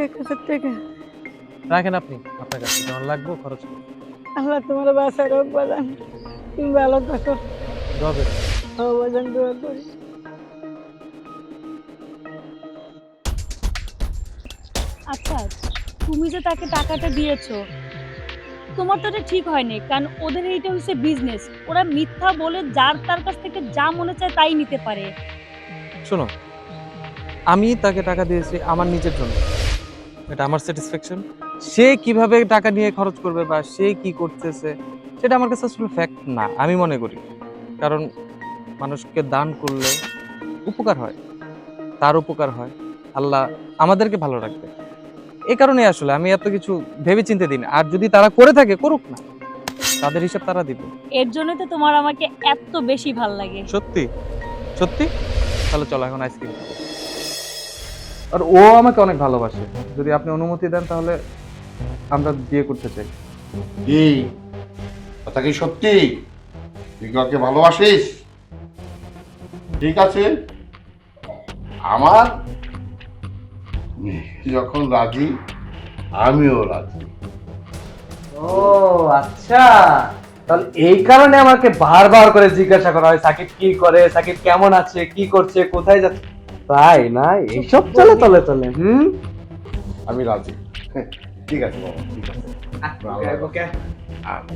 1000 টাকা। রাখেন আপনি, আপনার কাছে যেমন লাগবে খরচ করুন। আল্লাহ তোমার বাসায় রোগ বাজান, তুমি ভালো থাকো। যাবে ও বাজান দোয়া করি। আচ্ছা, তুমি যে তাকে টাকাটা দিয়েছো, তোমার তো এটা ঠিক হয়নি, কারণ ওদের এইটা হচ্ছে বিজনেস। ওরা মিথ্যা বলে যার তার কাছ থেকে যা মনে চায় তাই নিতে পারে। শোনো, আমি তাকে টাকা দিয়েছি আমার নিজের জন্য, এটা আমার স্যাটিসফ্যাকশন। সে কিভাবে টাকা নিয়ে খরচ করবে বা সে কি করতেছে সেটা আমার কাছে আসলে ফ্যাক্ট না আমি মনে করি। কারণ মানুষকে দান করলে উপকার হয়, তার উপকার হয়, আল্লাহ আমাদেরকে ভালো রাখবে। এই কারণে আসলে আমি এত কিছু ভেবে চিন্তে দিই না। আর যদি তারা করে থাকে করুক না, তাদের হিসাব তারা দিবে। এর জন্য তো তোমার আমাকে এত বেশি ভাল লাগে। সত্যি সত্যি, তাহলে চলো এখন আইসক্রিম খাবো। আর ও আমাকে অনেক ভালোবাসে, যদি আপনি অনুমতি দেন তাহলে আমরা বিয়ে করতে চাই। কি কথা কি সত্যি? তুই কাউকে ভালোবাসিস? ঠিক আছে, আমার যখন রাজি আমিও রাজি। ও আচ্ছা, তাহলে এই কারণে আমাকে বারবার করে জিজ্ঞাসা করা হয় সাকিব কি করে, সাকিব কেমন আছে, কি করছে, কোথায় যাচ্ছে। তাই না, এইসব চলে চলে চলে। আমি রাজি। ঠিক আছে বাবা, ঠিক আছে। ওকে আমি